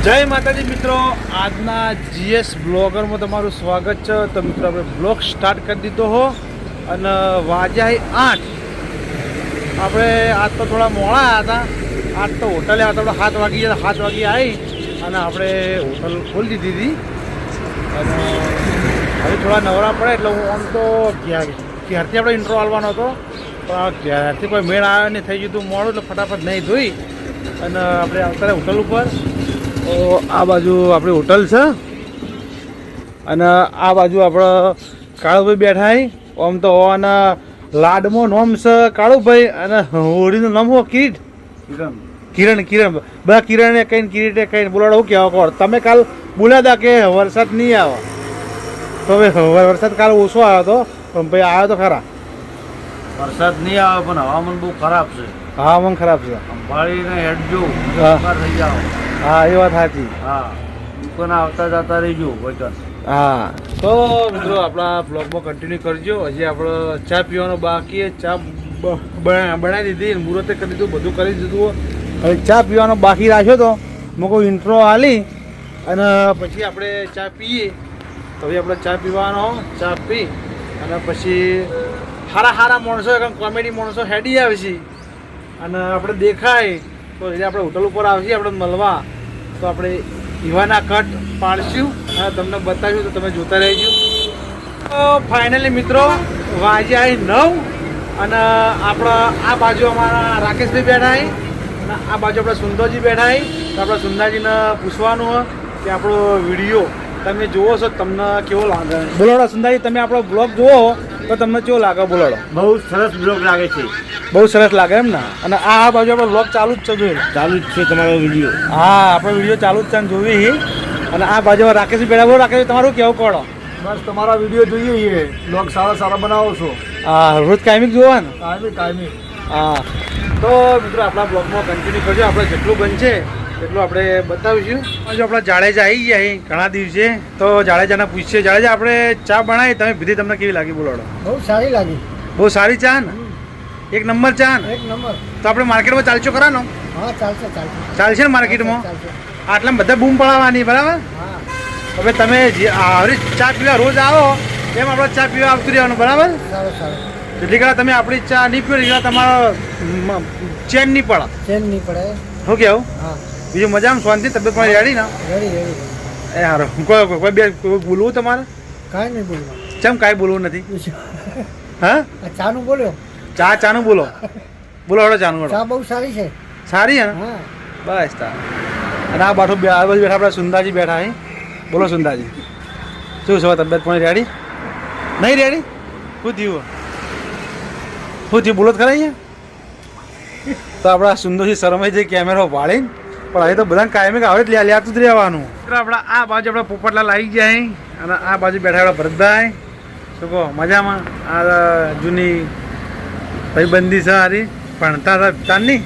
જય માતાજી મિત્રો, આજના જીએસ બ્લોગરમાં તમારું સ્વાગત છે. તો મિત્રો આપણે બ્લોગ સ્ટાર્ટ કરી દીધો હો અને વાગ્યા 8. આપણે આજ તો થોડા મોડા હતા. આજ તો હોટલે હતા, આપણે 7 વાગી 7 વાગે આવી અને આપણે હોટલ ખોલી દીધી હતી. અને હવે થોડા નવરા પડે એટલે હું આમ તો ક્યારથી આપણે ઇન્ટ્રો આલવાનો હતો, પણ ક્યારથી કોઈ મેળ આવ્યો નહીં, થઈ ગયું મોડું એટલે ફટાફટ નહીં ધોઈ અને આપણે આવતા હોટલ ઉપર. તો આ બાજુ આપણી હોટલ છે અને આ બાજુ આપણે કાળુભાઈ બેઠા. આમ તો અને લાડમો નોમ છે કાળુભાઈ અને હોળીનું નામ હો કિરણ. બધા કિરણે કહીને કિરીટે કહીને બોલાડો. શું કહેવા કોણ તમે કાલ બોલ્યા હતા કે વરસાદ નહીં આવે, તો હવે વરસાદ કાલ ઓછો આવ્યો હતો પણ ભાઈ આવ્યો તો ખરા. વરસાદ નહીં આવે પણ હવામાન બહુ ખરાબ છે. હવામાન ખરાબ છે, સંભાળીને હેડજો, થઈ જાઓ. હા એ વાત સાચી. હા, દુકાને આવતા જતા રહીજો ભાઈ. હા, તો મિત્રો આપણા બ્લોગમાં કન્ટિન્યુ કરજો. હજી આપણે ચા પીવાનો બાકી, ચા બનાવી દીધી, મુહૂર્તે કરી દીધું, બધું કરી દીધું. હવે ચા પીવાનો બાકી રાખ્યો તો મેં કોઈ ઇન્ટ્રો આલી અને પછી આપણે ચા પીએ. તો હવે આપણે ચા પીવાનો, ચા પી અને પછી સારા માણસો કોમેડી માણસો હેડી આવે છે અને આપણે દેખાય તો એટલે આપણે હોટલ ઉપર આવશે આપણે મળવા. તો આપણે ઈવાના કટ પાડશું અને તમને બતાવીશું, તો તમે જોતા રહેજો. તો ફાઇનલી મિત્રો વાગ્યા 9 અને આપણા આ બાજુ અમારા રાકેશભાઈ બેઠા અને આ બાજુ આપણા સુંદરજી બેઠા. તો આપણે સુંદરજીને પૂછવાનું હોય કે આપણો વિડીયો તમે જુઓ છો તમને કેવો લાગે. બોલાડો સુંદરજી, તમે આપણો બ્લોગ જુઓ તો તમને કેવો લાગે? બોલાડો. બહુ સરસ બ્લોગ લાગે છે. બહુ સરસ લાગે એમ ને? અને આ બાજુ આપણો બ્લોગ ચાલુ જ છે, જોઈ ચાલુ જ છે તમારો વિડીયો. હા, આપણો વિડીયો ચાલુ જ છે જોવી. અને આ બાજુ રાકેશભાઈ બેઠા. બોલો રાકેશભાઈ, તમારું કેવું કહો? બસ તમારા વિડીયો જોઈએ, બ્લોગ સારા બનાવો છો. હા, રોજ કાયમિક જોવા ને? કાયમી. હા, તો મિત્રો આપણા બ્લોગમાં કન્ટિન્યુ કરજો. આપણે જેટલું બનશે એટલું આપણે બતાવીશું. જો આપણા જાડેજા આવી ગયા ઘણા દિવસે, તો જાડેજાને પૂછીએ. જાડેજા, આપણે ચા બનાવી, તમે પીધી, તમને કેવી લાગી? બોલાડો. બહુ સારી લાગી. બહુ સારી ચા ને? એક નંબર ચા ને? એક નંબર. તો આપણે માર્કેટમાં ચાલશો ખરા ને? હા, ચાલશે. ચાલશે ને માર્કેટમાં? ચાલશે. આટલા બધા બૂમ પડાવવાની, બરાબર? હા. હવે તમે જે આવી ચા પીવા રોજ આવો એમ આપણે ચા પીવા આવતું રહેવાનું, બરાબર? સારું. જેટલી કડા તમે આપણી ચા નહીં પીવો એટલી તમારો ચેન નહીં પડે. ચેન નહીં પડે. શું કેવું? હા. બીજું મજામાં શાંતિ, તબિયત પણ રેડી ને? રેડી. એ સારું. કોઈ બોલવું તમારે? કાંઈ નહીં બોલવા. કેમ કાંઈ બોલવું નથી? હા, ચાનું બોલ્યો. ચાનું બોલો. બોલો હળો ચાનું હળો. ચા બહુ સારી છે. સારી હે ને? હા. બસ તા. અને આ બાજુ બેઠા આપણા સુંદાજી બેઠા હે. બોલો સુંદાજી, શું છે તબિયત પણ રેડી? નહીં રેડી? શું થયું? બોલો જ ખરા અહીંયા? તો આપણા સુંદરજી શરમાઈ જઈ કેમેરો પાડીને, પણ હવે તો બધાને કાયમી આવે જ લેતું જ રહેવાનું. આપણા આ બાજુ આપણા પોપટલાલ આવી ગયા અને આ બાજુ બેઠા આપણા ભરતભાઈ. શું કહો, મજામાં? આ જૂની ભાઈબંધી છે હારી, ભણતા હતા તારની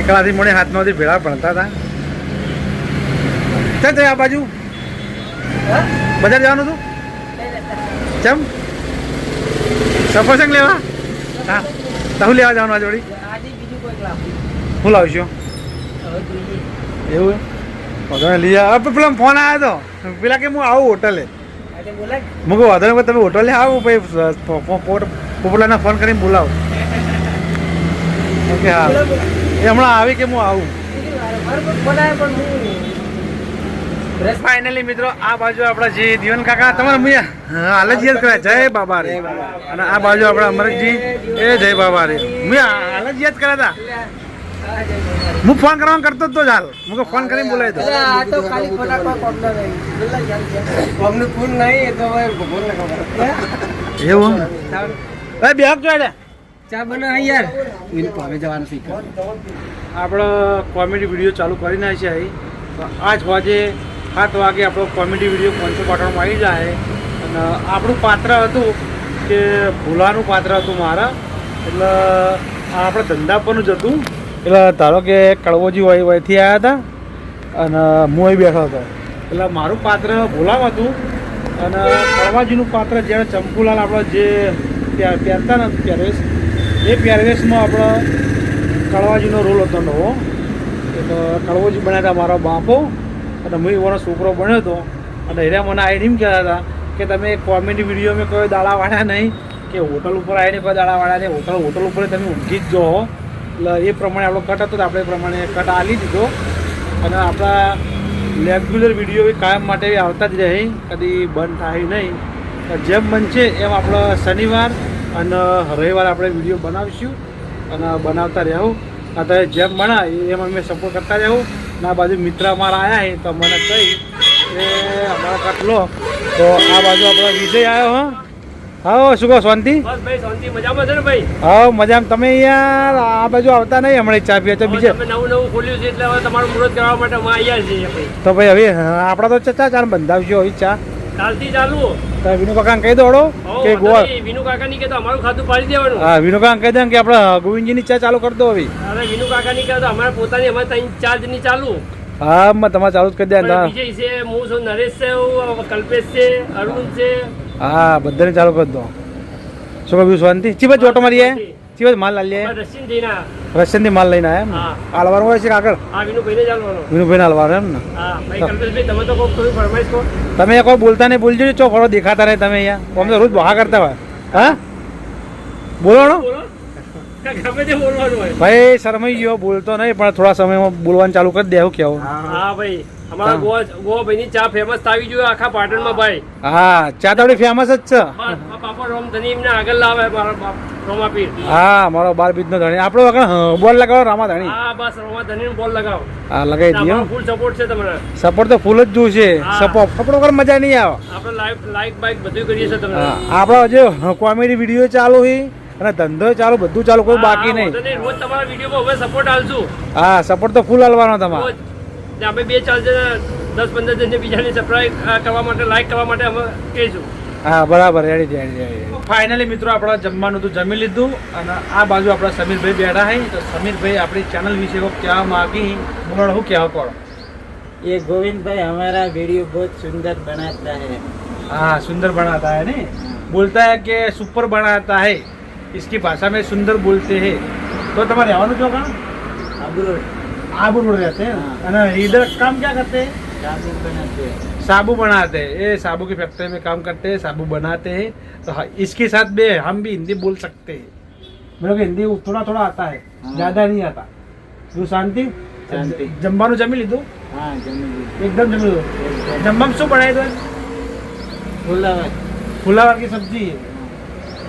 એકલાથી મળે હાથમાંથી ભેળા ભણતા હતા. ચાલ આ બાજુ બજાર જવાનું હતું? કેમ? સફરજન લેવા? હા, તમે લેવા જવાનું આ જોડી? હું લાવીશું એવું? તમે લઈ આવો. પેલા ફોન આવ્યો હતો પેલા કે હું આવું હોટલે. મૂકો વાંધો નહીં, તમે હોટલે આવો ભાઈ, પોપલાને ફોન કરીને બોલાવો. ઓકે, હા, એ હમણાં આવી કે હું આવું. ફાઇનલી મિત્રો આ બાજુ આપણા જે દીવન કાકા તમારે હાલ જ યાદ કર્યા, જય બાબા રે. અને આ બાજુ આપણા અમરજી, એ જય બાબા રે. મેં હાલ જ યાદ કર્યા હતા. હું ફોન કરવાનું કરતો જ તો ચાલ, હું ફોન કરીને બોલાવી દઉં. એવું બેહક જોડે ચા બના યાર. જવાનું શીખ. આપણે કોમેડી વિડીયો ચાલુ કરી નાખ્યા. આજ વાગે 7 વાગે આપણો કોમેડી વિડીયો પંચો પાટણમાં આવી જાય. અને આપણું પાત્ર હતું કે ભૂલાનું પાત્ર હતું મારા. એટલે આપણે ધંધા પરનું જ હતું. એટલે ધારો કે કડવોજી વયથી આવ્યા હતા અને હું અહીં બેઠો હતો. એટલે મારું પાત્ર ભૂલાવ હતું અને કડવાજીનું પાત્ર જ્યારે ચંપુલાલ આપણે જે પહેરતા ને પહેરવેશ, એ પહેરવેશમાં આપણો કડવાજીનો રોલ હતો નવો. એક કડવોજી બનાવ્યા હતા મારો બાપો અને હું એવાનો છોકરો બન્યો હતો. અને એના મને આવીને એમ કહેતા હતા કે તમે કોમેડી વિડીયો મેં કોઈ દાડા વાળ્યા નહીં, કે હોટલ ઉપર આવીને કોઈ દાડા વાળ્યા નહીં, હોટલ ઉપર તમે ઊંઘી જ જો. એટલે એ પ્રમાણે આપણો કટ હતો તો આપણે એ પ્રમાણે કટ આલી દીધો. અને આપણા રેગ્યુલર વિડીયો કાયમ માટે આવતા જ રહે, કદી બંધ થાય નહીં. જેમ બનશે એમ આપણે શનિવાર અને રવિવાર આપણે વિડીયો બનાવીશું અને બનાવતા રહેવું. અત્યારે જેમ બના એમ અમે સપોર્ટ કરતા રહેવું. અને આ બાજુ મિત્ર અમારા આવ્યા છે તો મને કહી કે અમારા કટલો તો આ બાજુ આપણો વિજય આવ્યો. હા શું કહો શાંતિ? બસ ભાઈ શાંતિ, મજામાં છે ને ભાઈ? હા મજામાં. તમે યાર આ બાજુ આવતા નહીં હમણાં ચા પીવા તો બીજે તમે નવું ખોલ્યું છે એટલે હવે તમારું મુહૂર્ત કરવા માટે અમે આવ્યા છીએ ભાઈ. તો ભાઈ હવે આપણા તો ચા બંધાવજો હવે ચા. કાલથી ચાલુ. તો વિનુ કાકાને કહી દોડો કે ગોવા. વિનુ કાકા ની કહેતો અમારું ખાતું પાડી દેવાનું. હા વિનુ કાકા કહી દે કે આપણે ગોવિંદજીની ચા ચાલુ કરી દો હવે. અરે વિનુ કાકા ની કહેતો અમારે પોતાની અમારે 3-4 ની ચાલુ. હા તમારે ચાલુ જ કરી દે. વિજય છે, હું છું, નરેશ છે, કલ્પેશ છે, અરુણ છે. હા બધાને ચાલુ કરી દો. શું કહ્યું શાંતિ? ચીબત જોટો મારીએ ચીબત માલ લાવીએ. રશિયન જઈને રશિયનથી માલ લઈને આવ્યા એમ ને? હાલવાનું હોય છે કે આગળ? હા વિનુભાઈને ચાલવાનો. વિનુભાઈને હાલવાનું એમ ને? હા ભાઈ કલ્પેશભાઈ તમે તો કોઈ થોડી ફરમાઈશ કહો. તમે કોઈ બોલતા નહીં, બોલજો ચો ફળો દેખાતા રહે તમે અહીંયા. આમ તો રોજ બહા કરતા હોય. હા બોલો બોલો ગમે તે બોલવાનું હોય. ભાઈ શરમાઈ ગયો, બોલતો નહીં પણ થોડા સમયમાં બોલવાનું ચાલુ કરી દે. એવું કેવું? હા ભાઈ અમારા ગોવા ભાઈની ચા ફેમસ આવી જોઈએ આખા પાટણમાં ભાઈ. હા ચા તો આપણી ફેમસ જ છે. પાપા રોમ ધની એમને આગળ લાવે મારા રોમા પીર. હા મારો 12 બીજનો ધણી આપણો વગર બોલ લગાવો રામા ધણી. હા બસ રોમા ધની બોલ લગાવો. હા લગાવી દઈએ. ફૂલ સપોર્ટ છે તમને. સપોર્ટ તો ફૂલ જ જોશે. હા. સપોર્ટ વગર મજા નહીં આવે. આપણે લાઈક બાઈક બધું કરીએ છીએ તમને. આપણો જે કોમેડી વિડીયો ચાલુ છે અને ધંધો ચાલુ બધું ચાલુ કોઈ બાકી નહીં. રોજ તમારા વિડીયોમાં હવે સપોર્ટ આલશું. હા સપોર્ટ તો ફૂલ હાલવાનો તમારે. રોજ આપણે 2-4 જણ 10-15 જણને બીજાને સબસ્ક્રાઇબ કરવા માટે લાઈક કરવા માટે અમે કહીશું. હા બરાબર રેડી. ફાઇનલી મિત્રો આપણે જમવાનું તો જમી લીધું અને આ બાજુ આપણા સમીરભાઈ બેઠા છે. તો સમીરભાઈ આપણી ચેનલ વિશે કોઈ કહેવા માંગી બોલો શું કહેવા પડો? ये गोविंद भाई हमारा वीडियो बहुत सुंदर बनाता है. हाँ सुंदर बनाता है नहीं, बोलता है कि सुपर बनाता है. इसकी भाषा में सुंदर बोलते हैं. तो तुम्हारे रहવાનું જો कहाँ? आबू रोड रहते हैं. અને इधर काम क्या करते हैं? साबुन बनाते हैं. साबू बनाते हैं. ये साबू की फैक्ट्री में काम करते हैं, साबू बनाते हैं. तो इसके साथ में हम भी हिंदी बोल सकते हैं. मेरे को हिंदी थोड़ा थोड़ा आता है, ज्यादा नहीं आता. શું શાંતિ? શાંતિ. જમવાનું જમી લીધું? हाँ जमीन એકદમ જમી લીધું. જમવામાં શું બનાવ્યું? फुलावर. ફુલાવરની સબ્જી.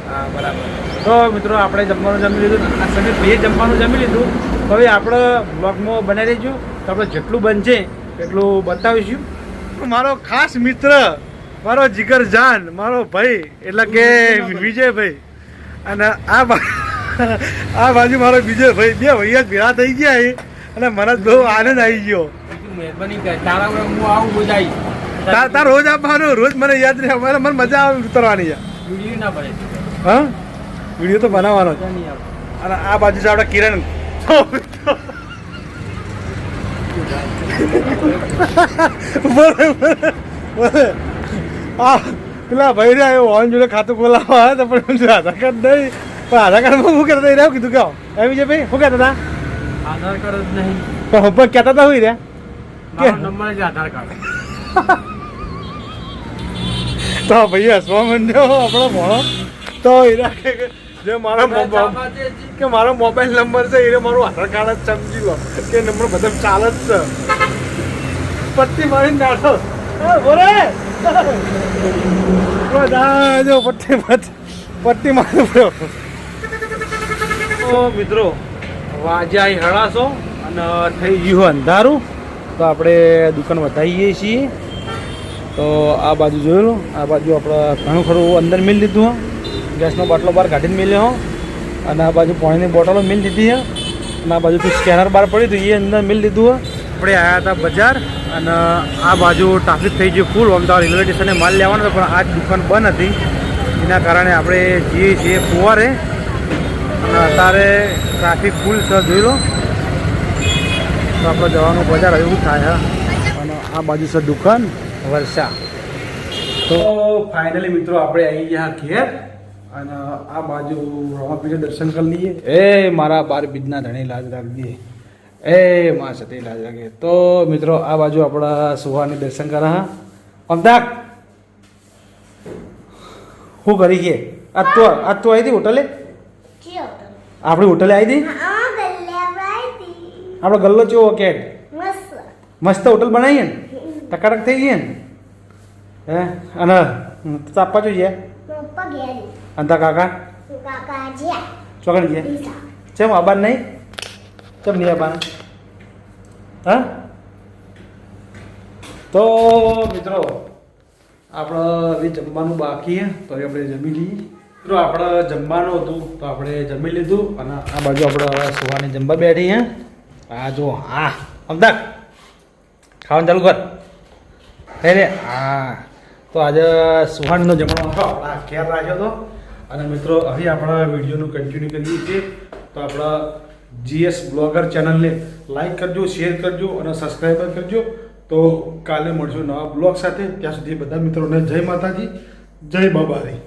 હા બરાબર. તો મિત્રો આપણે જમવાનું જમી લીધું. આ સમય બે જમવાનું જમી લીધું. હવે આપણે બ્લોગમાં બનાવી દઈશું. તો આપણે જેટલું બનશે એટલું બતાવીશું. મારો ખાસ મિત્ર, મારો જીગર જાન, મારો ભાઈ એટલે કે વિજયભાઈ. અને આ બાજુ મારો વિજયભાઈ, બે ભૈયા જ ભેળા થઈ ગયા છે અને મને બહુ આનંદ આવી ગયો. મહેરબાની કર તારા હું આવું રોજ આવી તાર રોજ આપવાનું, રોજ મને યાદ રહે. મને મજા આવે ઉતરવાની છે. વિડીયો ના પડે. હા વિડીયો તો બનાવવાનો જ. અને આ બાજુ છે આપણા કિરણ. પેલા ભાઈ રહ્યા ઓન જોડે ખાતું ખોલાવવા આવ્યા હતા પણ આધાર કાર્ડ નહીં. પણ આધાર કાર્ડમાં શું કહેતા રહ્યા કીધું કહો એમ છે ભાઈ શું કહેતા હતા? આધાર કાર્ડ જ નહીં. પણ કહેતા હતા હોય રહ્યા મારો નંબર જ આધાર કાર્ડ. તો ભાઈ હસવા માંડ્યો આપણો ભણો. તો એના જે મારા મોબાઈલ કે મારો મોબાઈલ નંબર છે એ મારું આધાર કાર્ડ જ સમજી લો કે નંબર બધા ચાલે જ છે. પટ્ટી મારીને નાખો બોરે જો પટ્ટી મારી પડ્યો. તો મિત્રો વાજે આવી હળાશો અને થઈ ગયું અંધારું. તો આપણે દુકાન વધારીએ છીએ. તો આ બાજુ જોયું, આ બાજુ આપણે ઘણું ખરું અંદર મિલ લીધું. ગેસનો બાટલો બહાર કાઢીને મિલ્યો. અને આ બાજુ પાણીની બોટલો મિલ દીધી છે. અને આ બાજુથી સ્કેનર બહાર પડ્યું હતું એ અંદર મિલ દીધું. આપણે આવ્યા હતા બજાર અને આ બાજુ ટ્રાફિક થઈ ગયું ફૂલ. અમદાવાદ રેલવે સ્ટેશને માલ લેવાનો હતો પણ આ જ દુકાન બંધ હતી. એના કારણે આપણે જઈએ છીએ કુંવારે અને અત્યારે ટ્રાફિક ફૂલ છે જોઈ લો. તો આપણે જવાનું બજાર એવું થાય. અને આ બાજુ છે દુકાન વર્ષા. તો ફાઇનલી મિત્રો આપણે આવી ગયા ઘેર અને આ બાજુ રમાપીઠે દર્શન કરી લઈએ. એ મારા 12 બીજના ધણી લાજ રાખજે. એ માં સતી લાગે. તો મિત્રો આ બાજુ આપણા સુહાની દર્શન કરા હા અમદાક શું કરી કે આજ તો આવી હતી હોટલે આપણી હોટલે આવી હતી આપણો ગલ્લો ચેવો કેટ મસ્ત હોટલ બનાવીએ ને ટકાટક થઈ ગઈ ને હે અને તાપવા જોઈએ અને તા કાકા ચોકડી ગયા ચેમ આબાન નહીં ચમ નહીં આબાન હા તો મિત્રો આપણે હવે જમવાનું બાકી હે તો આપણે જમી લઈએ. મિત્રો આપણે જમવાનું હતું તો આપણે જમી લીધું અને આ બાજુ આપણે હવે સુહાની જમવા બેઠી હે. આ જો હા અમદાક ખાવાનું ચાલુ કર હે રે હા. તો આજે સુહાનીનો જમવાનો હતો આપણા ઘેર રાખ્યો હતો અને મિત્રો હવે આપણા વિડીયોનું કન્ટિન્યુ કરીએ છીએ. તો આપણા GS બ્લોગર ચેનલને લાઈક કરજો, શેર કરજો અને સબસ્ક્રાઈબર કરજો. તો કાલે મળશું નવા બ્લોગ સાથે. ત્યાં સુધી બધા મિત્રોને જય માતાજી, જય બાબારી.